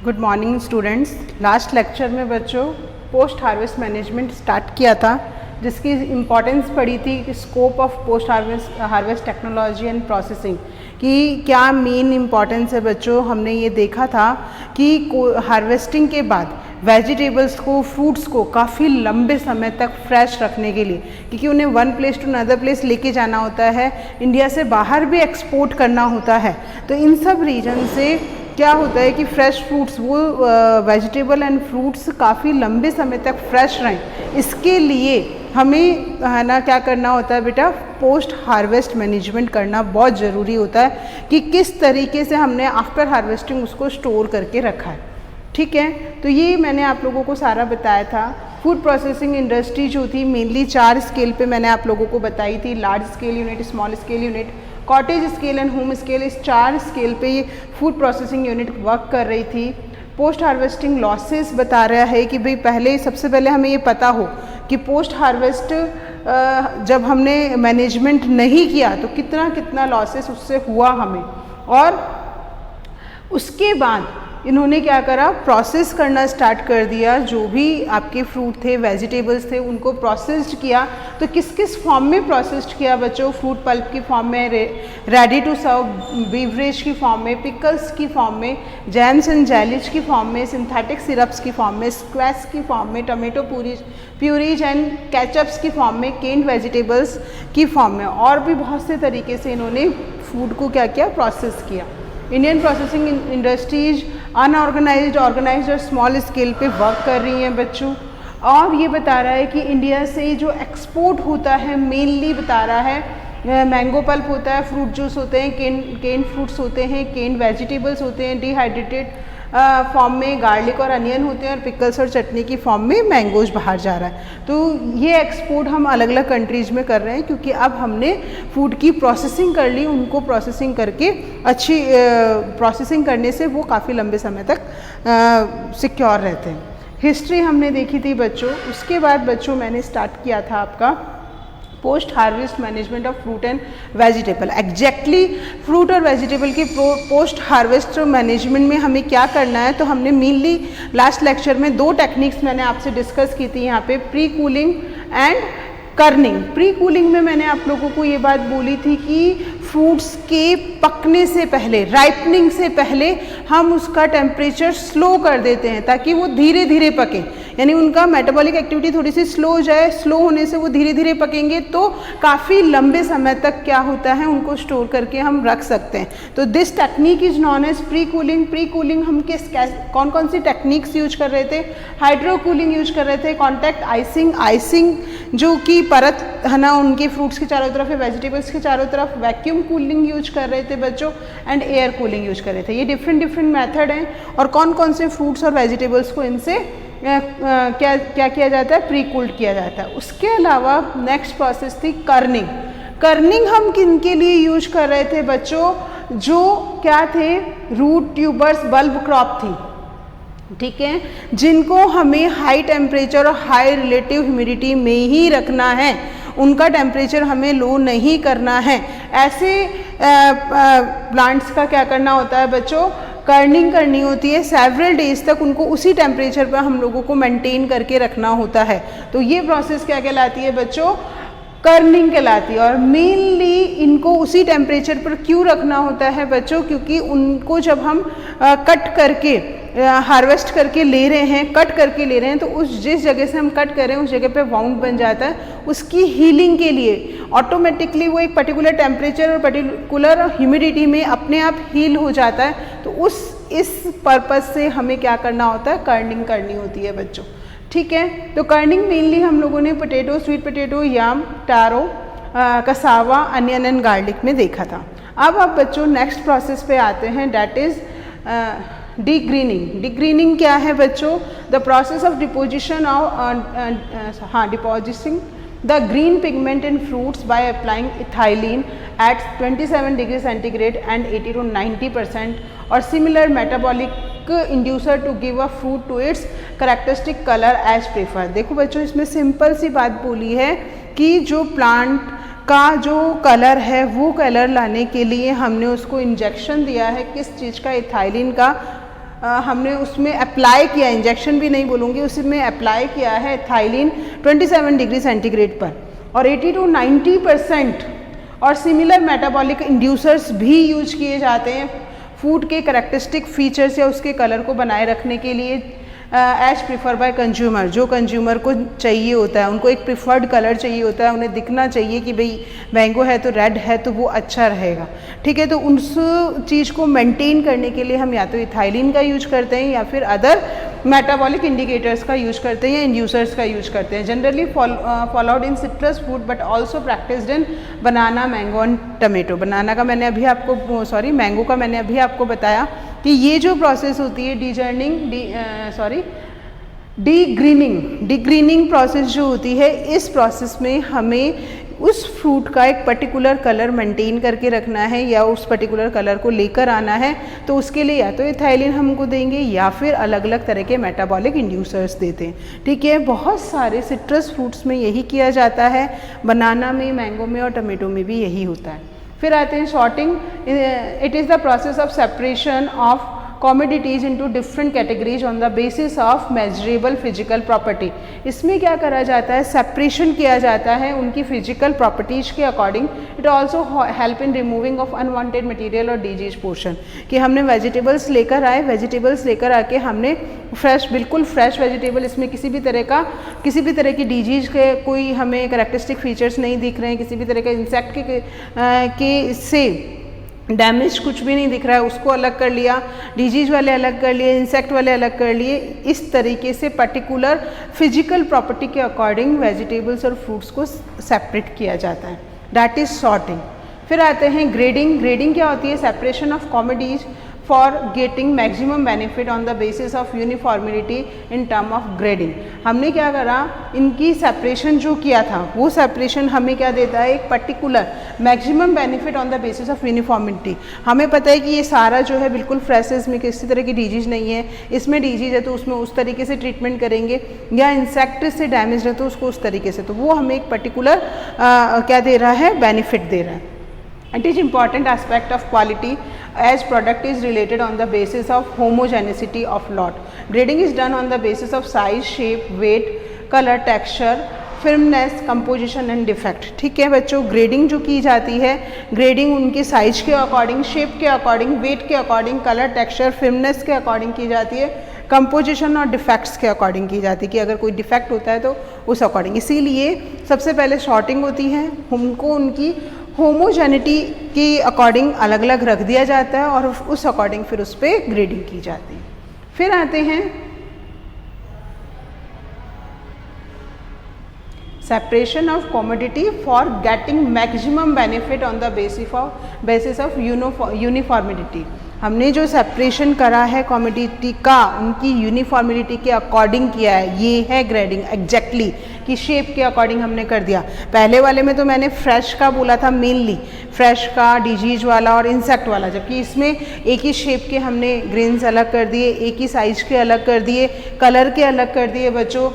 Good morning students. Last lecture में बच्चों post harvest management start किया था, जिसकी इम्पॉर्टेंस पड़ी थी scope of post harvest technology and processing कि क्या मेन इम्पॉर्टेंस है बच्चों। हमने ये देखा था कि हार्वेस्टिंग के बाद वेजिटेबल्स को, फ्रूट्स को काफ़ी लंबे समय तक फ्रेश रखने के लिए, क्योंकि उन्हें one place to another place लेके जाना होता है, इंडिया से बाहर भी एक्सपोर्ट करना होता है। तो इन सब रीजन से क्या होता है कि फ्रेश फ्रूट्स, वो वेजिटेबल एंड फ्रूट्स काफ़ी लंबे समय तक फ्रेश रहें, इसके लिए हमें है ना क्या करना होता है बेटा, पोस्ट हार्वेस्ट मैनेजमेंट करना बहुत ज़रूरी होता है कि किस तरीके से हमने आफ्टर हार्वेस्टिंग उसको स्टोर करके रखा है। ठीक है, तो ये मैंने आप लोगों को सारा बताया था। फूड प्रोसेसिंग इंडस्ट्री जो थी मेनली 4 स्केल पे मैंने आप लोगों को बताई थी, large scale unit, small scale unit, cottage scale and home scale. इस 4 स्केल पे ये फूड प्रोसेसिंग यूनिट वर्क कर रही थी। पोस्ट हार्वेस्टिंग लॉसेस बता रहा है कि भाई पहले, सबसे पहले हमें ये पता हो कि पोस्ट हार्वेस्ट जब हमने मैनेजमेंट नहीं किया तो कितना कितना लॉसेस उससे हुआ हमें, और उसके बाद इन्होंने क्या करा, प्रोसेस करना स्टार्ट कर दिया। जो भी आपके फ्रूट थे, वेजिटेबल्स थे, उनको प्रोसेस्ड किया। तो किस किस फॉर्म में प्रोसेस्ड किया बच्चों? फ्रूट पल्प की फॉर्म में, रेडी टू सर्व बीवरेज की फॉर्म में, पिकल्स की फॉर्म में, जैम्स एंड जेलीज की फॉर्म में, सिंथेटिक सिरप्स की फॉर्म में, स्क्वैश की फॉर्म में, टमेटो प्यूरीज एंड केचप्स की फॉर्म में, केन्ड वेजिटेबल्स की फॉर्म में, और भी बहुत से तरीके से इन्होंने फूड को क्या किया, प्रोसेस किया। Indian processing industries unorganised, organised और स्मॉल स्केल पे वर्क कर रही हैं बच्चों। और ये बता रहा है कि इंडिया से जो एक्सपोर्ट होता है मेनली बता रहा है मैंगो पल्प होता है, फ्रूट जूस होते हैं, केन फ्रूट्स होते हैं, केन वेजिटेबल्स होते हैं, डिहाइड्रेटेड फॉर्म में गार्लिक और अनियन होते हैं, और पिकल्स और चटनी की फॉर्म में मैंगोज बाहर जा रहा है। तो ये एक्सपोर्ट हम अलग अलग कंट्रीज़ में कर रहे हैं, क्योंकि अब हमने फूड की प्रोसेसिंग कर ली। उनको प्रोसेसिंग करके अच्छी प्रोसेसिंग करने से वो काफ़ी लंबे समय तक सिक्योर रहते हैं। हिस्ट्री हमने देखी थी बच्चों। उसके बाद बच्चों मैंने स्टार्ट किया था आपका post harvest management of fruit and vegetable. Exactly fruit और वेजिटेबल के पोस्ट हार्वेस्ट मैनेजमेंट में हमें क्या करना है, तो हमने मेनली लास्ट लेक्चर में 2 टेक्निक्स मैंने आपसे डिस्कस की थी यहाँ पे, pre cooling and Corning. Pre cooling में मैंने आप लोगों को ये बात बोली थी कि फ्रूट्स के पकने से पहले, राइपनिंग से पहले हम उसका टेम्परेचर स्लो कर देते हैं ताकि वो धीरे धीरे पकें, यानी उनका मेटाबॉलिक एक्टिविटी थोड़ी सी स्लो हो जाए। स्लो होने से वो धीरे धीरे पकेंगे तो काफ़ी लंबे समय तक क्या होता है, उनको स्टोर करके हम रख सकते हैं। तो this technique is known as pre cooling. Pre cooling हम कौन कौन सी टेक्निक्स यूज कर रहे थे? हाइड्रो कूलिंग यूज कर रहे थे, कॉन्टैक्ट आइसिंग जो कि परत है ना उनके फ्रूट्स के चारों तरफ है, वेजिटेबल्स के चारों तरफ, वैक्यूम कूलिंग यूज कर रहे थे बच्चों, एंड एयर कूलिंग यूज कर रहे थे। ये डिफरेंट मेथड हैं, और कौन कौन से फ्रूट्स और वेजिटेबल्स को इनसे क्या किया जाता है, प्री कूल्ड किया जाता है। उसके अलावा नेक्स्ट प्रोसेस थी कर्निंग। कर्निंग हम किन के लिए यूज कर रहे थे बच्चों? जो क्या थे, रूट ट्यूबर्स, बल्ब क्रॉप थी, ठीक है, जिनको हमें हाई टेम्परेचर और हाई रिलेटिव ह्यूमिडिटी में ही रखना है, उनका टेम्परेचर हमें लो नहीं करना है। ऐसे प्लांट्स का क्या करना होता है बच्चों, कर्निंग करनी होती है। सेवरल डेज तक उनको उसी टेम्परेचर पर हम लोगों को मेंटेन करके रखना होता है। तो ये प्रोसेस क्या कहलाती है बच्चों, कर्निंग कहलाती है। और मेनली इनको उसी टेम्परेचर पर क्यों रखना होता है बच्चों, क्योंकि उनको जब हम कट करके हार्वेस्ट करके ले रहे हैं, कट करके ले रहे हैं, तो उस जिस जगह से हम कट कर रहे हैं उस जगह पे वाउंड बन जाता है। उसकी हीलिंग के लिए ऑटोमेटिकली वो एक पर्टिकुलर टेम्परेचर और पर्टिकुलर ह्यूमिडिटी में अपने आप हील हो जाता है। तो इस पर्पज़ से हमें क्या करना होता है, कर्निंग करनी होती है बच्चों। ठीक है, तो कर्निंग मेनली हम लोगों ने potato, sweet potato, yam, taro, cassava, onion and garlic में देखा था। अब बच्चों नेक्स्ट प्रोसेस पे आते हैं, डैट इज़ डिग्रीनिंग। डिग्रीनिंग क्या है बच्चों? The process of deposition of depositing the green pigment in fruits by applying ethylene at 27 degree centigrade and 80 to 90% और similar metabolic inducer to give a fruit to its characteristic colour as prefer. देखो बच्चों, इसमें simple सी बात बोली है कि जो plant का जो कलर है वो कलर लाने के लिए हमने उसको इंजेक्शन दिया है, किस चीज़ का, इथाइलिन का, हमने उसमें अप्लाई किया, इंजेक्शन भी नहीं बोलूँगी, उसमें अप्लाई किया है एथाइलिन 27 डिग्री सेंटीग्रेड पर, और 80 to 90% और सिमिलर मेटाबॉलिक इंड्यूसर्स भी यूज किए जाते हैं फूड के करेक्टरिस्टिक फीचर्स या उसके कलर को बनाए रखने के लिए एज प्रिफर बाय कंज्यूमर। जो कंज्यूमर को चाहिए होता है, उनको एक प्रिफर्ड कलर चाहिए होता है, उन्हें दिखना चाहिए कि भाई मैंगो है तो रेड है तो वो अच्छा रहेगा, ठीक है। तो उस चीज़ को मेंटेन करने के लिए हम या तो इथाइलिन का यूज करते हैं या फिर अदर मेटाबॉलिक इंडिकेटर्स का यूज करते हैं या इंड्यूसर्स का यूज करते हैं। Generally followed in citrus food but also practised in banana, mango and tomato. Banana का मैंने अभी आपको मैंगो का मैंने अभी आपको बताया कि ये जो प्रोसेस होती है डीग्रीनिंग प्रोसेस जो होती है, इस प्रोसेस में हमें उस फ्रूट का एक पर्टिकुलर कलर मेंटेन करके रखना है या उस पर्टिकुलर कलर को लेकर आना है, तो उसके लिए या तो इथाइलिन हमको देंगे या फिर अलग अलग तरह के मेटाबॉलिक इंड्यूसर्स देते हैं, ठीक है। बहुत सारे सिट्रस फ्रूट्स में यही किया जाता है, बनाना में, मैंगो में और टमेटो में भी यही होता है। फिर आते हैं sorting. It is the process of separation of commodities into different categories on the basis of measurable physical property। इसमें क्या करा जाता है, सेपरेशन किया जाता है उनकी फिजिकल प्रॉपर्टीज के according. It also help in removing of unwanted material और डिजीज पोर्शन, कि हमने वेजिटेबल्स लेकर आए, वेजिटेबल्स लेकर आके हमने फ्रेश, बिल्कुल फ्रेश वेजिटेबल, इसमें किसी भी तरह की डिजीज के कोई हमें करेक्टरिस्टिक फीचर्स नहीं दिख रहे हैं, किसी भी तरह के इंसेक्ट के से डैमेज कुछ भी नहीं दिख रहा है, उसको अलग कर लिया, डिजीज वाले अलग कर लिए, इंसेक्ट वाले अलग कर लिए। इस तरीके से पर्टिकुलर फिजिकल प्रॉपर्टी के अकॉर्डिंग वेजिटेबल्स और फ्रूट्स को सेपरेट किया जाता है, दैट इज सॉर्टिंग। फिर आते हैं ग्रेडिंग। ग्रेडिंग क्या होती है, separation of commodities for getting maximum benefit on the basis of यूनिफॉर्मिलिटी in term of grading. हमने क्या करा, इनकी सेपरेशन जो किया था वो सेपरेशन हमें क्या देता है, एक particular maximum benefit on the basis of यूनिफॉर्मिलिटी। हमें पता है कि ये सारा जो है बिल्कुल फ्रेश है, इसमें किसी तरह की डिजीज नहीं है, इसमें डिजीज है तो उसमें उस तरीके से ट्रीटमेंट करेंगे, या इंसेक्ट से डैमेज है तो उसको उस तरीके से, तो वो हमें एक पर्टिकुलर क्या दे रहा है, बेनिफिट दे रहा है। It is important aspect of quality as product is related on the basis of homogeneity of lot. Grading is done on the basis of size, shape, weight, color, texture, firmness, composition and defect। ठीक है बच्चों, grading जो की जाती है, grading उनके size के according, shape के अकॉर्डिंग, वेट के अकॉर्डिंग, कलर, टेक्सचर, फिल्मनेस के अकॉर्डिंग की जाती है, कंपोजिशन और डिफेक्ट्स के अकॉर्डिंग की जाती है, कि अगर कोई डिफेक्ट होता है तो उस अकॉर्डिंग। इसीलिए सबसे पहले शॉर्टिंग होती है, हमको उनकी होमोजेनिटी के अकॉर्डिंग अलग अलग रख दिया जाता है और उस अकॉर्डिंग फिर उस पर ग्रेडिंग की जाती है। फिर आते हैं separation of commodity for getting maximum benefit on the basis of यूनिफॉर्मिलिटी। हमने जो सेपरेशन करा है कमोडिटी का, उनकी यूनिफॉर्मिलिटी के अकॉर्डिंग किया है, ये है ग्रेडिंग एग्जैक्टली, कि शेप के अकॉर्डिंग हमने कर दिया। पहले वाले में तो मैंने फ्रेश का बोला था, मेनली फ्रेश का, डिजीज वाला और इंसेक्ट वाला, जबकि इसमें एक ही शेप के हमने ग्रेन्स अलग कर दिए, एक ही साइज के अलग कर दिए, कलर के अलग कर दिए बच्चों,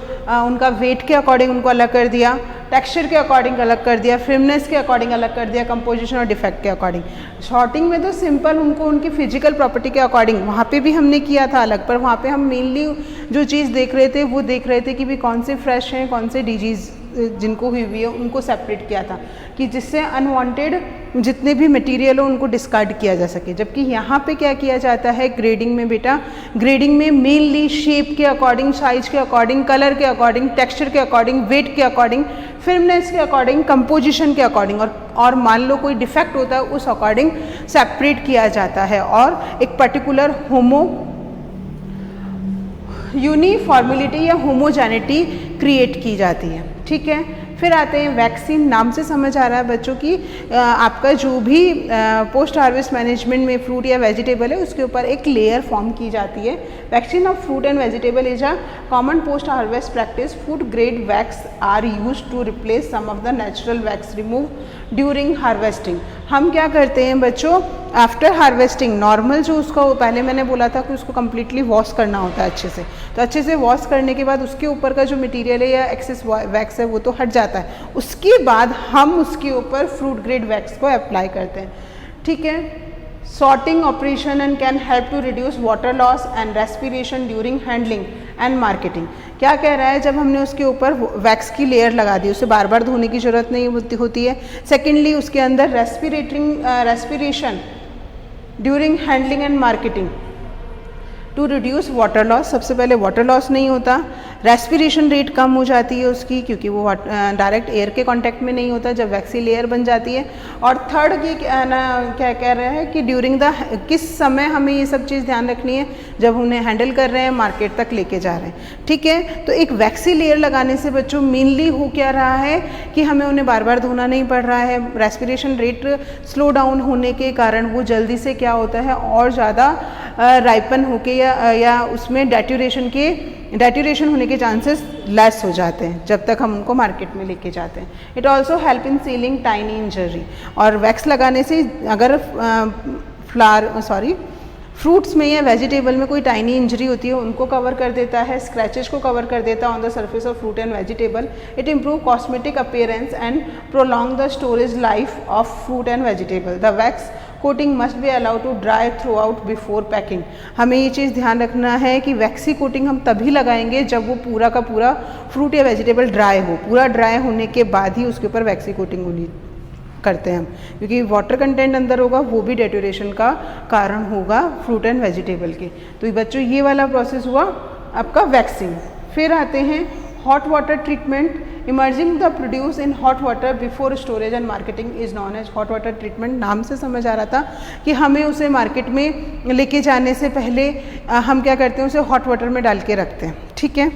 उनका वेट के अकॉर्डिंग उनको अलग कर दिया, टेक्सचर के अकॉर्डिंग अलग कर दिया, फिल्मनेस के अकॉर्डिंग अलग कर दिया, कंपोजिशन और डिफेक्ट के अकॉर्डिंग। शॉर्टिंग में तो सिंपल उनको उनकी फिजिकल प्रॉपर्टी के अकॉर्डिंग वहाँ पे भी हमने किया था अलग, पर वहाँ पे हम मेनली जो चीज़ देख रहे थे वो देख रहे थे कि भी कौन से फ्रेश हैं, कौन से डिजीज़ जिनको हुई हुई है उनको सेपरेट किया था, कि जिससे अनवांटेड जितने भी मटेरियल हो उनको डिस्कार्ड किया जा सके। जबकि यहाँ पे क्या किया जाता है ग्रेडिंग में बेटा, ग्रेडिंग में मेनली शेप के अकॉर्डिंग, साइज के अकॉर्डिंग, कलर के अकॉर्डिंग, टेक्सचर के अकॉर्डिंग, वेट के अकॉर्डिंग, फिल्मनेस के अकॉर्डिंग, कंपोजिशन के अकॉर्डिंग, और मान लो कोई डिफेक्ट होता है उस अकॉर्डिंग सेपरेट किया जाता है और एक पर्टिकुलर यूनिफॉर्मिलिटी या होमोजेनिटी क्रिएट की जाती है। ठीक है, फिर आते हैं वैक्सीन। नाम से समझ आ रहा है बच्चों की आपका जो भी पोस्ट हार्वेस्ट मैनेजमेंट में फ्रूट या वेजिटेबल है उसके ऊपर एक लेयर फॉर्म की जाती है। Waxing of fruit and vegetable is a common post harvest practice. Food grade wax are use to replace some of the natural wax remove during harvesting. हम क्या करते हैं बच्चों, आफ्टर हार्वेस्टिंग नॉर्मल जो उसका पहले मैंने बोला था कि उसको कम्प्लीटली वॉश करना होता है अच्छे से, तो अच्छे से वॉश करने के बाद उसके ऊपर का जो मटेरियल है या एक्सेस वैक्स है वो तो हट जाता है। उसके बाद हम उसके ऊपर फ्रूट ग्रेड वैक्स को अप्लाई करते हैं। ठीक है, sorting operation and can help to reduce water loss and respiration during handling and marketing। क्या कह रहा है, जब हमने उसके ऊपर वैक्स की लेयर लगा दी, उसे बार बार धोने की ज़रूरत नहीं होती है। सेकेंडली उसके अंदर respiration during handling and marketing to reduce water loss. सबसे पहले वाटर लॉस नहीं होता, रेस्पिरेशन रेट कम हो जाती है उसकी, क्योंकि वो डायरेक्ट एयर के कांटेक्ट में नहीं होता जब वैक्सी लेयर बन जाती है। और थर्ड ये क्या कह रहे हैं कि ड्यूरिंग द किस समय हमें ये सब चीज़ ध्यान रखनी है, जब उन्हें हैंडल कर रहे हैं, मार्केट तक लेके जा रहे हैं। ठीक है, तो एक वैक्सी लेयर लगाने से बच्चों मेनली हो क्या रहा है कि हमें उन्हें बार बार धोना नहीं पड़ रहा है। रेस्पिरेशन रेट स्लो डाउन होने के कारण वो जल्दी से क्या होता है और ज़्यादा राइपन होके या उसमें डेट्यूरेशन होने के चांसेस लेस हो जाते हैं जब तक हम उनको मार्केट में लेके जाते हैं। It also help in ceiling tiny injury. और वैक्स लगाने से अगर फ्रूट्स में या वेजिटेबल में कोई टाइनी इंजरी होती है उनको कवर कर देता है, स्क्रैचेस को कवर कर देता है on the surface of fruit and vegetable. It improve cosmetic appearance and prolong the storage life of fruit and vegetable. The wax coating must be allowed to dry through out before packing. हमें ये चीज़ ध्यान रखना है कि वैक्सी coating हम तभी लगाएंगे जब वो पूरा का पूरा फ्रूट या वेजिटेबल ड्राई हो। पूरा ड्राई होने के बाद ही उसके ऊपर वैक्सी कोटिंग होनी करते हैं हम, क्योंकि वाटर कंटेंट अंदर होगा, वो भी डेट्यूरेशन का कारण होगा फ्रूट एंड वेजिटेबल के। तो बच्चों ये वाला प्रोसेस हुआ आपका वैक्सिंग। फिर आते हैं hot water treatment. Immerging the produce in hot water before storage and marketing is known as hot water treatment. नाम से समझ आ रहा था कि हमें उसे मार्केट में लेके जाने से पहले हम क्या करते हैं, उसे हॉट वाटर में डाल के रखते हैं। ठीक है,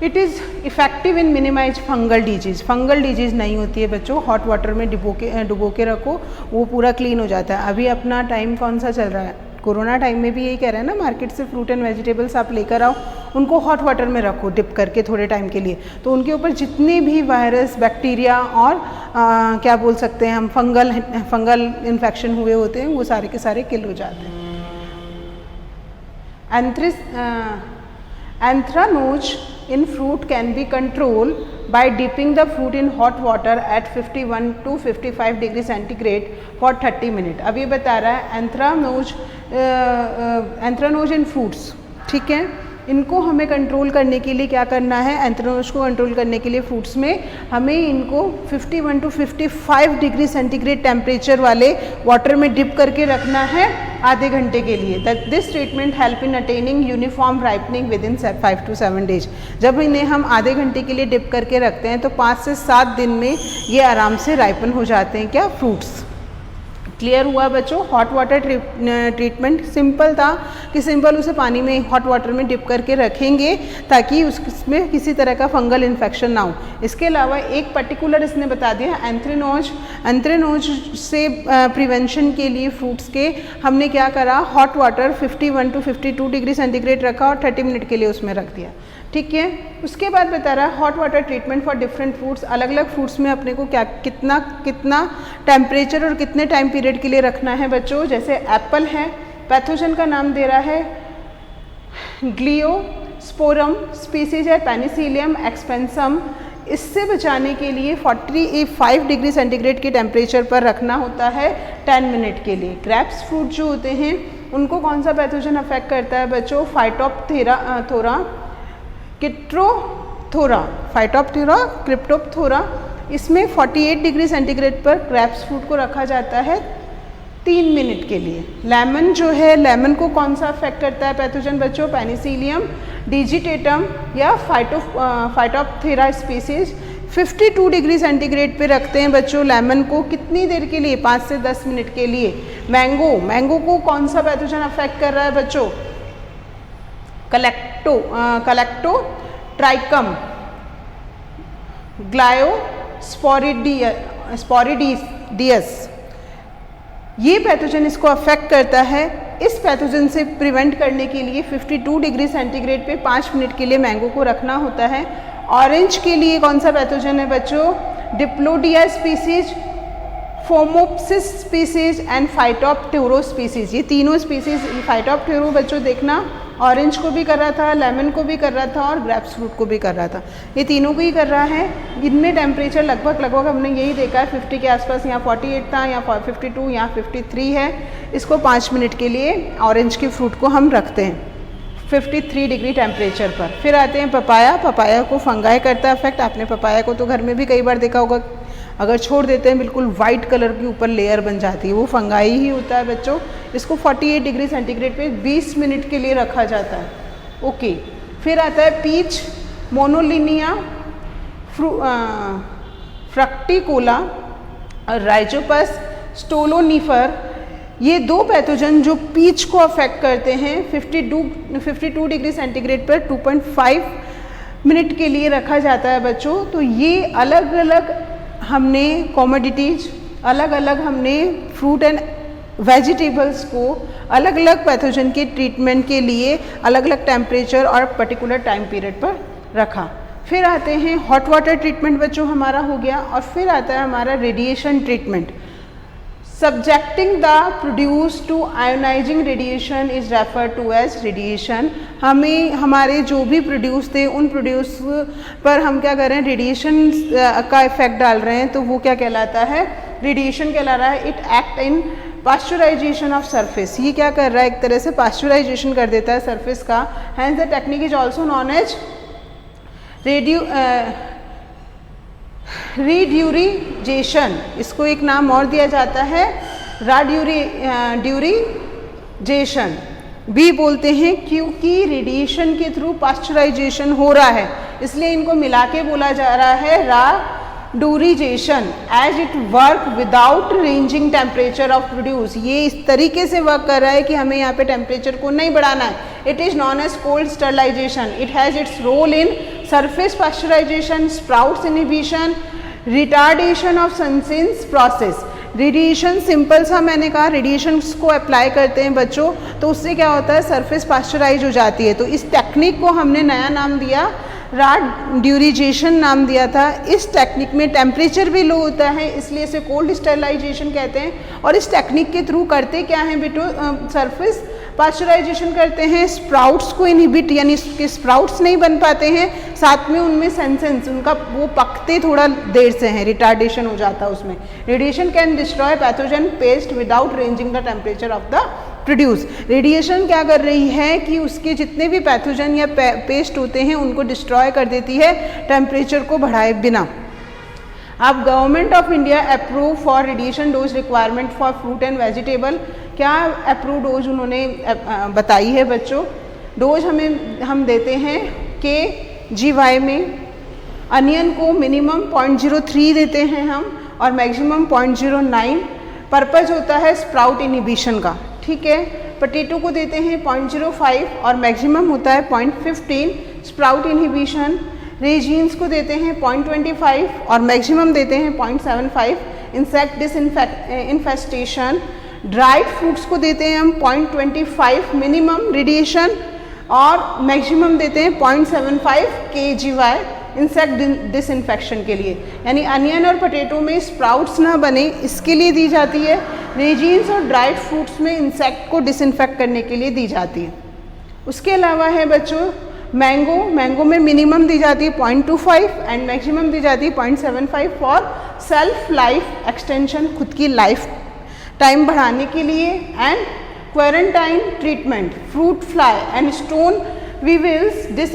it is effective in minimise fungal disease. Fungal disease नहीं होती है बच्चों, हॉट वाटर में डुबो के रखो, वो पूरा क्लीन हो जाता है। अभी अपना टाइम कौन सा चल रहा है, कोरोना टाइम में भी यही कह रहे हैं ना, मार्केट से फ्रूट एंड वेजिटेबल्स आप लेकर आओ, उनको हॉट वाटर में रखो डिप करके थोड़े टाइम के लिए, तो उनके ऊपर जितने भी वायरस, बैक्टीरिया और क्या बोल सकते हैं हम फंगल इन्फेक्शन हुए होते हैं वो सारे के सारे किल हो जाते हैं। Anthracnose in fruit can be controlled by dipping the fruit in hot water at 51 to 55 degree centigrade for 30 minutes। अब ये बता रहा है एंथ्रानोज इन फ्रूट्स। ठीक है, इनको हमें कंट्रोल करने के लिए क्या करना है, एंथ्रानोज को कंट्रोल करने के लिए फ्रूट्स में हमें इनको 51 टू 55 डिग्री सेंटीग्रेड टेम्परेचर वाले वाटर में डिप करके रखना है आधे घंटे के लिए। This treatment help in attaining uniform ripening with in 5 to 7 days. जब इन्हें हम आधे घंटे के लिए डिप करके रखते हैं तो 5 से 7 दिन में ये आराम से राइपन हो जाते हैं क्या, फ्रूट्स। क्लियर हुआ बच्चों। हॉट वाटर ट्रीटमेंट सिंपल था कि सिंपल उसे पानी में हॉट वाटर में डिप करके रखेंगे ताकि उसमें किसी तरह का फंगल इन्फेक्शन ना हो। इसके अलावा एक पर्टिकुलर इसने बता दिया एंथ्रेनोज से प्रिवेंशन के लिए फ्रूट्स के हमने क्या करा, hot water 51 to 52 degree centigrade रखा और 30 मिनट के लिए उसमें रख दिया। ठीक है, उसके बाद बता रहा है hot water treatment for different fruits. अलग अलग फ्रूट्स में अपने को क्या कितना टेम्परेचर और कितने टाइम पीरियड के लिए रखना है बच्चों। जैसे एप्पल है, पैथोजन का नाम दे रहा है ग्लियोस्पोरम स्पीसीज है पेनिसिलियम एक्सपेंसम। इससे बचाने के लिए 45 डिग्री सेंटीग्रेड के टेम्परेचर पर रखना होता है 10 मिनट के लिए। ग्रेप्स फ्रूट जो होते हैं उनको कौन सा पैथोजन अफेक्ट करता है बच्चों, क्रिप्टोप्थोरा। इसमें 48 डिग्री सेंटीग्रेड पर ग्रेप्स फ्रूट को रखा जाता है 3 मिनट के लिए। लेमन जो है, लेमन को कौन सा अफेक्ट करता है पैथोजन बच्चों, पेनिसिलियम डिजिटेटम या फाइटोप्थेरा स्पीसीज। 52 डिग्री सेंटीग्रेड पे रखते हैं बच्चों लेमन को, कितनी देर के लिए, 5 से 10 मिनट के लिए। मैंगो को कौन सा पैथोजन अफेक्ट कर रहा है बच्चों, कलेक्टोट्राइकम ग्लायोस्पोरिडियस, ये पैथोजन इसको अफेक्ट करता है। इस पैथोजन से प्रिवेंट करने के लिए 52 डिग्री सेंटीग्रेड पे 5 मिनट के लिए मैंगो को रखना होता है। ऑरेंज के लिए कौन सा पैथोजन है बच्चों, Diplodia species, Phomopsis species and Phytophthora species. ये तीनों स्पीसीज, फाइटोप्टेरो बच्चों देखना ऑरेंज को भी कर रहा था, लेमन को भी कर रहा था और ग्रेप्स फ्रूट को भी कर रहा था। ये तीनों को ही कर रहा है। इनमें टेम्परेचर लगभग हमने यही देखा है 50 के आसपास, यहाँ 48 था, यहाँ 52, यहाँ 53 है। इसको 5 मिनट के लिए ऑरेंज के फ्रूट को हम रखते हैं 53 डिग्री टेम्परेचर पर। फिर आते हैं पपाया। पपाया को फंगाई करता है अफेक्ट। आपने पपाया को तो घर में भी कई बार देखा होगा, अगर छोड़ देते हैं बिल्कुल वाइट कलर की ऊपर लेयर बन जाती है, वो फंगाई ही होता है बच्चों। इसको 48 डिग्री सेंटीग्रेड पे 20 मिनट के लिए रखा जाता है। ओके, फिर आता है पीच, मोनोलिनिया फ्रक्टिकोला और राइजोपस स्टोलोनिफर। ये 2 पैथोजन जो पीच को अफेक्ट करते हैं 52 डिग्री सेंटीग्रेड पर 2.5 मिनट के लिए रखा जाता है बच्चों। तो ये अलग अलग हमने कॉमोडिटीज, अलग अलग हमने फ्रूट एंड वेजिटेबल्स को अलग अलग पैथोजन के ट्रीटमेंट के लिए अलग अलग टेम्परेचर और पर्टिकुलर टाइम पीरियड पर रखा। फिर आते हैं हॉट वाटर ट्रीटमेंट बच्चों हमारा हो गया, और फिर आता है हमारा radiation treatment. Subjecting the produce to ionizing radiation is referred to as radiation। हमें हमारे जो भी प्रोड्यूस थे उन प्रोड्यूस पर हम क्या कर रहे हैं, रेडिएशन का इफेक्ट डाल रहे हैं, तो वो क्या कहलाता है, रेडिएशन कहला रहा है। It act in pasteurisation of surface. ये क्या कर रहा है, एक तरह से पास्चराइजेशन कर देता है सरफेस का। Hence the technique is also known as radurization. इसको एक नाम और दिया जाता है ड्यूरिजेशन भी बोलते हैं, क्योंकि रेडिएशन के थ्रू पास्चराइजेशन हो रहा है, इसलिए इनको मिला के बोला जा रहा है radurization. As it work without ranging temperature of produce. ये इस तरीके से वर्क कर रहा है कि हमें यहाँ पे टेम्परेचर को नहीं बढ़ाना है। It is known as cold sterilization. It has its role in surface pasteurization, sprouts inhibition, retardation of senescence process. Radiation simple सा मैंने कहा, रेडिएशन को अप्लाई करते हैं बच्चों, तो उससे क्या होता है, सरफेस पास्चराइज हो जाती है। तो इस टेक्निक को हमने नया नाम दिया, ड्यूरिजेशन नाम दिया था। इस टेक्निक में टेम्परेचर भी लो होता है, इसलिए इसे कोल्ड स्टरलाइजेशन कहते हैं। और इस टेक्निक के थ्रू करते क्या है बेटो, सरफेस पास्चराइजेशन करते हैं, स्प्राउट्स को इनहिबिट, यानी उसके स्प्राउट्स नहीं बन पाते हैं, साथ में उनमें सेंसेंस उनका वो पकते थोड़ा देर से हैं, रिटार्डेशन हो जाता है उसमें। Radiation can destroy pathogen paste without ranging the temperature of the produce. Radiation क्या कर रही है कि उसके जितने भी पैथोजन या पेस्ट होते हैं उनको डिस्ट्रॉय कर देती है टेम्परेचर को बढ़ाए बिना। अब government of India approve for radiation dose requirement for fruit and vegetable. क्या अप्रूव डोज उन्होंने बताई है बच्चों? डोज हम देते हैं KGY में। अनियन को मिनिमम 0.03 देते हैं हम और मैक्सिमम 0.09। पर्पज होता है स्प्राउट इनहिबिशन का, ठीक है। पोटैटो को देते हैं 0.05 और मैक्सिमम होता है 0.15 स्प्राउट इनहिबिशन। रेजीन्स को देते हैं 0.25 और मैक्सिमम देते हैं 0.75 इंसेक्ट इन्फेस्टेशन। ड्राइड फ्रूट्स को देते हैं हम 0.25 मिनिमम रेडिएशन और मैक्सिमम देते हैं 0.75 KGY इंसेक्ट डिसइंफेक्शन के लिए। यानी अनियन और पोटैटो में स्प्राउट्स ना बने इसके लिए दी जाती है। रेजीन्स और ड्राइड फ्रूट्स में इंसेक्ट को डिसइंफेक्ट करने के लिए दी जाती है। उसके अलावा है बच्चों मैंगो में मिनिमम दी जाती है 0.25 एंड मैक्सिमम दी जाती है 0.75 फॉर सेल्फ लाइफ एक्सटेंशन, खुद की लाइफ टाइम बढ़ाने के लिए। And quarantine treatment fruit fly and stone weevils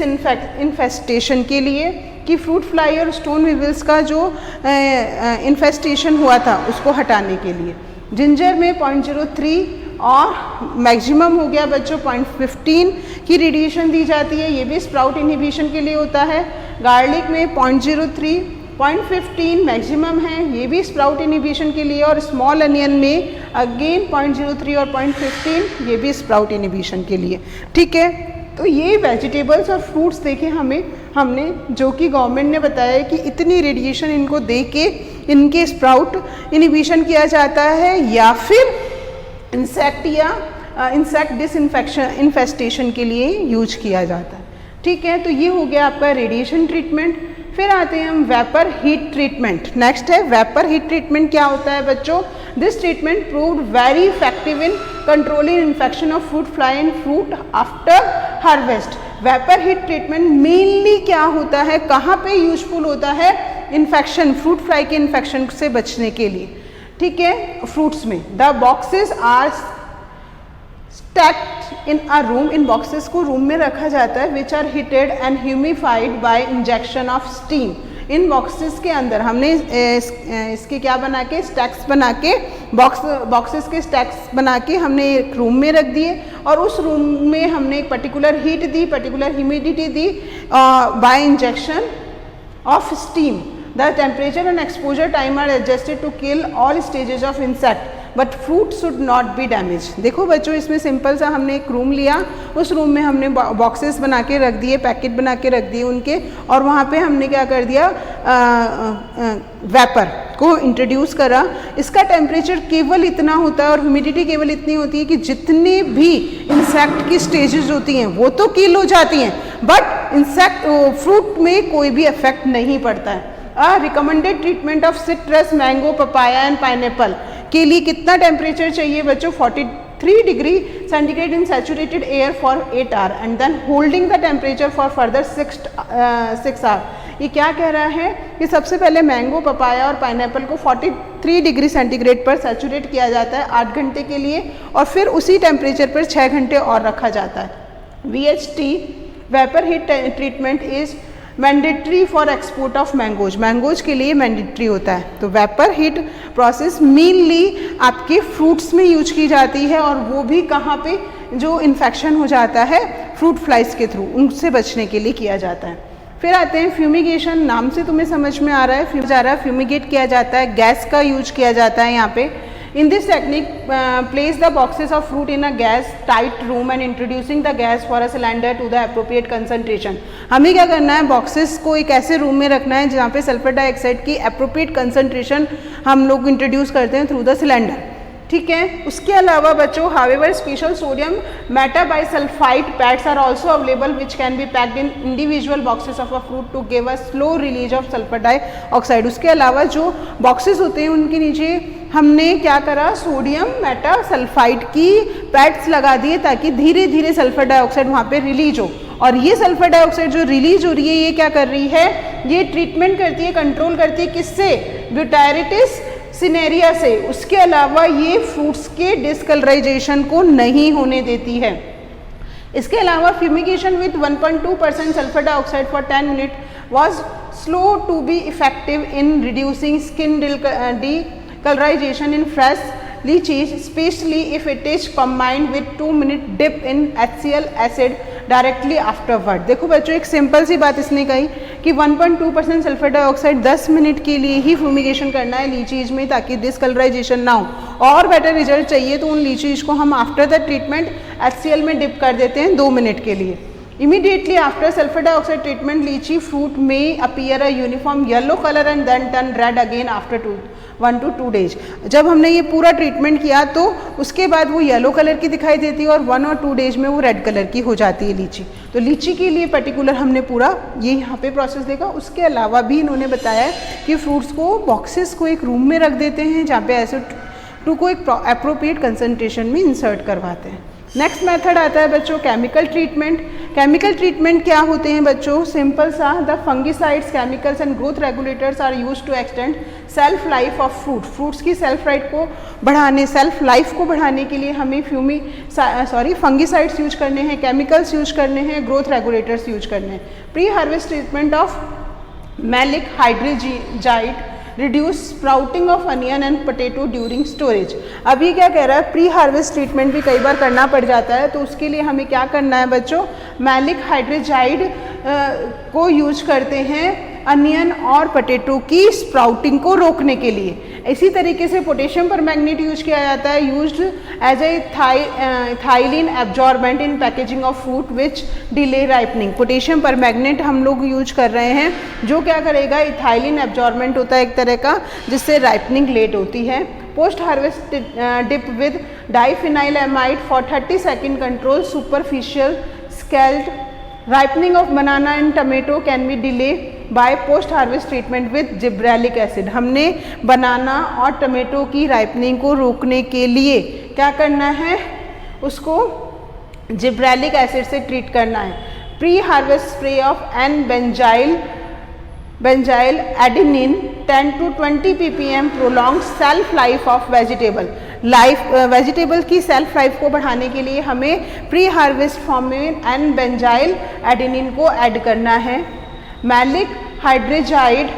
infestation के लिए, कि फ्रूट फ्लाई और स्टोन वीविल्स का जो इन्फेस्टेशन हुआ था उसको हटाने के लिए। जिंजर में 0.03 और मैक्सिमम हो गया बच्चों 0.15 की रेडिएशन दी जाती है, ये भी स्प्राउट इनहिबिशन के लिए होता है। गार्लिक में 0.03 0.15 मैक्सिमम है, ये भी स्प्राउट इनहिबिशन के लिए। और स्मॉल अनियन में अगेन 0.03 और 0.15 ये भी स्प्राउट इनहिबिशन के लिए, ठीक है। तो ये वेजिटेबल्स और फ्रूट्स देखे हमने जो कि गवर्नमेंट ने बताया है कि इतनी रेडिएशन इनको दे के इनके स्प्राउट इनहिबिशन किया जाता है या फिर इंसेक्ट या इंसेक्ट इन्फेस्टेशन के लिए यूज किया जाता है, ठीक है। तो ये हो गया आपका रेडिएशन ट्रीटमेंट। फिर आते हैं हम वेपर हीट ट्रीटमेंट। नेक्स्ट है वेपर हीट ट्रीटमेंट। क्या होता है बच्चों? This treatment proved very effective in controlling infection of fruit fly in fruit after harvest. Vapour heat treatment mainly क्या होता है, कहाँ पे यूजफुल होता है? इन्फेक्शन, फ्रूट फ्लाई के इन्फेक्शन से बचने के लिए, ठीक है, फ्रूट्स में। The boxes are stacked in a room, इन बॉक्सेस को रूम में रखा जाता है, which are heated and humidified by injection of steam. इन बॉक्सेस के अंदर हमने इसके क्या बना के, स्टैक्स बना के, बॉक्सेस के स्टैक्स बना के हमने एक रूम में रख दिए और उस रूम में हमने एक particular heat the, particular humidity the bye injection of steam. The temperature and exposure time are adjusted to kill all stages of insect, but fruit should not be damaged। देखो बच्चों, इसमें सिंपल सा हमने एक room लिया, उस room में हमने बॉक्सेस बना के रख दिए, पैकेट बना के रख दिए उनके, और वहाँ पे हमने क्या कर दिया, वेपर को इंट्रोड्यूस करा। इसका टेम्परेचर केवल इतना होता है और ह्यूमिडिटी केवल इतनी होती है कि जितने भी इंसेक्ट की स्टेजेस होती हैं वो तो किल हो जाती हैं, बट इंसेक्ट फ्रूट में कोई भी इफेक्ट नहीं पड़ता है। Recommended treatment of citrus, mango, papaya and pineapple के लिए कितना टेम्परेचर चाहिए बच्चों? 43 degree centigrade in saturated air for 8 hour and then holding the temperature for further 6 hour. ये क्या कह रहा है कि सबसे पहले मैंगो, पपाया और पाइनएप्पल को 43 डिग्री सेंटीग्रेड पर सैचुरेट किया जाता है 8 घंटे के लिए, और फिर उसी टेम्परेचर पर 6 घंटे और रखा जाता है। VHT vapour heat treatment is mandatory for export of mangoes, mangoes के लिए मैंडेटरी होता है। तो वेपर हीट प्रोसेस मेनली आपके फ्रूट्स में यूज की जाती है, और वो भी कहाँ पे, जो इन्फेक्शन हो जाता है फ्रूट फ्लाइज के थ्रू, उनसे बचने के लिए किया जाता है। फिर आते हैं फ्यूमिगेशन। नाम से तुम्हें समझ में आ रहा है, फ्यूमिगेट किया जाता है, गैस का यूज किया जाता है यहाँ पे। In this technique, place the boxes of fruit in a gas tight room and introducing the gas for a cylinder to the appropriate concentration। हमें क्या करना है, बॉक्सेस को एक ऐसे रूम में रखना है जहाँ पे सल्फर डाइऑक्साइड की अप्रोप्रिएट कंसंट्रेशन हम लोग इंट्रोड्यूस करते हैं थ्रू द सिलेंडर, ठीक है। उसके अलावा बच्चों, however special sodium metabisulphite pads are also available which can be packed in individual boxes of a fruit to give a slow release of sulphur dioxide. उसके अलावा जो बॉक्सेस होते हैं उनके नीचे हमने क्या करा, सोडियम मेटासल्फाइड की पैड्स लगा दिए ताकि धीरे धीरे सल्फर डाइऑक्साइड वहाँ पे रिलीज हो। और ये सल्फर डाइऑक्साइड जो रिलीज हो रही है, ये क्या कर रही है, ये ट्रीटमेंट करती है, कंट्रोल करती है, किससे? ब्यूटायरिटिस सिनेरिया से। उसके अलावा ये फ्रूट्स के डिस्कलराइजेशन को नहीं होने देती है। इसके अलावा fumigation with 1.2% sulphur dioxide for 10 minute was slow to be effective in reducing skin discolorization in fresh lychees, especially if it is combined with 2-minute dip in HCl acid directly afterward. देखो बच्चों, एक simple सी बात इसने कही कि 1.2% sulphur dioxide 10 minute के लिए ही fumigation करना है लीचीज में ताकि डिस्कलराइजेशन ना हो। और बेटर रिजल्ट चाहिए तो उन लीचीज को हम आफ्टर द ट्रीटमेंट HCl में डिप कर देते हैं 2 मिनट के लिए। Immediately after sulfur dioxide treatment, lychee fruit may appear a uniform yellow color and then turn red again after 1 to 2 days। जब हमने ये पूरा ट्रीटमेंट किया तो उसके बाद वो येलो कलर की दिखाई देती है और 1 और 2 डेज में वो रेड कलर की हो जाती है लीची। तो लीची के लिए पर्टिकुलर हमने पूरा ये यहाँ पे प्रोसेस देखा। उसके अलावा भी इन्होंने बताया है कि फ्रूट्स को बॉक्सेस को एक रूम में रख देते हैं जहाँ पे एसिड को एक अप्रोप्रिएट कंसनट्रेशन में इंसर्ट करवाते हैं। नेक्स्ट मेथड आता है बच्चों केमिकल ट्रीटमेंट। केमिकल ट्रीटमेंट क्या होते हैं बच्चों? सिंपल सा, the fungicides, chemicals and growth regulators are used to extend shelf life of fruits की सेल्फ लाइफ को बढ़ाने के लिए हमें फंगिसाइड्स यूज करने हैं, केमिकल्स यूज करने हैं, ग्रोथ रेगुलेटर्स यूज करने हैं। Pre harvest treatment of maleic hydrazide reduce sprouting of onion and potato during storage. अब ये क्या कह रहा है, प्री हार्वेस्ट ट्रीटमेंट भी कई बार करना पड़ जाता है, तो उसके लिए हमें क्या करना है बच्चों, मैलिक हाइड्रोजाइड को यूज करते हैं अनियन और पोटैटो की स्प्राउटिंग को रोकने के लिए। इसी तरीके से पोटेशियम परमैंगनेट यूज किया जाता है, used as a ethylene absorbent in packaging of fruit which delay ripening. Potassium permanganate हम लोग यूज कर रहे हैं जो क्या करेगा, इथाइलिन एब्जॉर्बेंट होता है एक तरह का, जिससे राइपनिंग लेट होती है। Post harvest dip with diphenylamine for 30 second control superficial scald ripening of banana and tomato can be delay by post harvest treatment with gibberellic acid. हमने बनाना और टमाटो की राइपनिंग को रोकने के लिए क्या करना है, उसको जिब्रेलिक एसिड से ट्रीट करना है। Pre harvest spray of N benzyl adenine 10 to 20 ppm prolong shelf life of vegetable की सेल्फ लाइफ को बढ़ाने के लिए हमें प्री हार्वेस्ट फॉर्म में एन बेंजाइल एडेनिन को ऐड करना है। Maleic hydrazide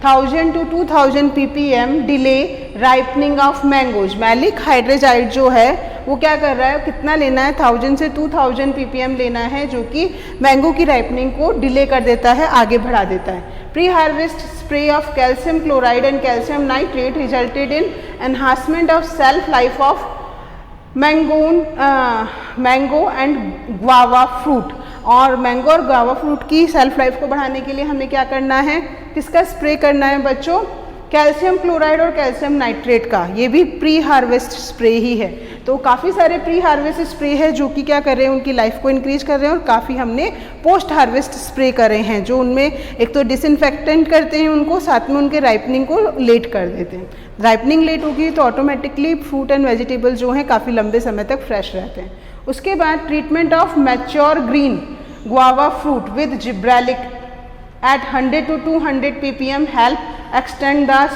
1000 to 2000 ppm delay ripening of mangoes. Maleic hydrazide जो है वो क्या कर रहा है, कितना लेना है, 1000 से 2000 ppm लेना है, जो कि मैंगो की राइपनिंग को डिले कर देता है, आगे बढ़ा देता है। Pre harvest spray of calcium chloride and calcium nitrate resulted in enhancement of self life of mango and guava fruit. और मैंगो और गुआवा फ्रूट की सेल्फ लाइफ को बढ़ाने के लिए हमें क्या करना है, किसका स्प्रे करना है बच्चों, कैल्शियम क्लोराइड और कैल्शियम नाइट्रेट का। ये भी प्री हार्वेस्ट स्प्रे ही है। तो काफ़ी सारे प्री हार्वेस्ट स्प्रे है जो कि क्या कर रहे हैं, उनकी लाइफ को इंक्रीज कर रहे हैं, और काफ़ी हमने पोस्ट हार्वेस्ट स्प्रे करे हैं जो उनमें एक तो डिसइंफेक्टेंट करते हैं उनको, साथ में उनके राइपनिंग को लेट कर देते हैं। राइपनिंग लेट होगी तो ऑटोमेटिकली फ्रूट एंड वेजिटेबल जो हैं काफ़ी लंबे समय तक फ्रेश रहते हैं। उसके बाद treatment of mature green guava fruit with gibberellic at 100 to 200 ppm help extend the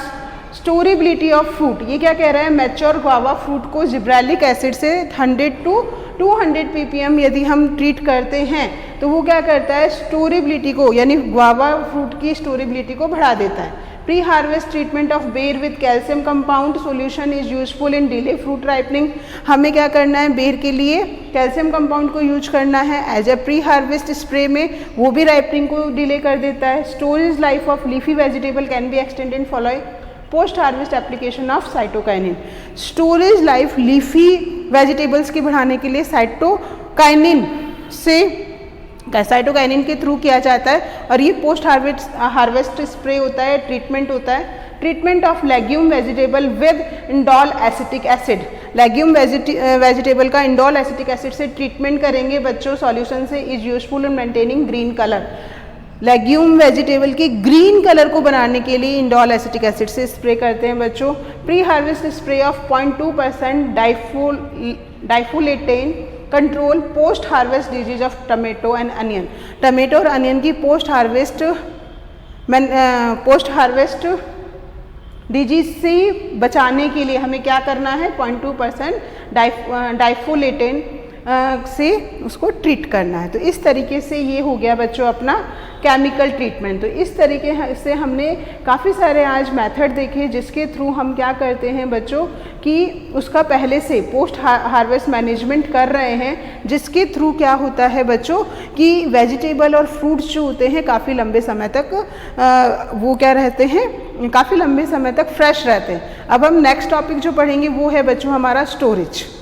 storability of fruit. ये क्या कह रहा है, मैच्योर गुआवा फ्रूट को जिब्रेलिक एसिड से 100 to 200 ppm यदि हम ट्रीट करते हैं तो वो क्या करता है, स्टोरेबिलिटी को, यानी गुआवा फ्रूट की स्टोरेबिलिटी को बढ़ा देता है। प्री हार्वेस्ट ट्रीटमेंट ऑफ बेर with calcium compound solution is useful in delay fruit ripening. हमें क्या करना है, बेर के लिए कैल्शियम कंपाउंड को यूज करना है as a pre harvest spray में, वो भी राइपनिंग को डिले कर देता है। Storage life of leafy vegetable can be extended following post harvest application of cytokinin. Storage life leafy vegetables की बढ़ाने के लिए साइटोकाइनिन के थ्रू किया जाता है, और ये पोस्ट हार्वेस्ट स्प्रे होता है, ट्रीटमेंट होता है। Treatment of legume vegetable with indole acetic acid. Legume vegetable का इंडोल एसिटिक एसिड से ट्रीटमेंट करेंगे बच्चों सॉल्यूशन से, is useful in maintaining green colour. Legume vegetable की ग्रीन कलर को बनाने के लिए इंडोल एसिटिक एसिड से स्प्रे करते हैं बच्चों। Pre harvest spray of 0.2% difolatan control post harvest disease of tomato and onion. Tomato और अनियन की पोस्ट हार्वेस्ट डिजीज से बचाने के लिए हमें क्या करना है, 0.2% डाइफुलेटेन से उसको ट्रीट करना है। तो इस तरीके से ये हो गया बच्चों अपना केमिकल ट्रीटमेंट। तो इस तरीके से हमने काफ़ी सारे आज मेथड देखे जिसके थ्रू हम क्या करते हैं बच्चों कि उसका पहले से पोस्ट हार्वेस्ट मैनेजमेंट कर रहे हैं, जिसके थ्रू क्या होता है बच्चों कि वेजिटेबल और फ्रूट्स जो होते हैं काफ़ी लंबे समय तक वो क्या रहते हैं, काफ़ी लंबे समय तक फ्रेश रहते हैं। अब हम नेक्स्ट टॉपिक जो पढ़ेंगे वो है बच्चों हमारा स्टोरेज।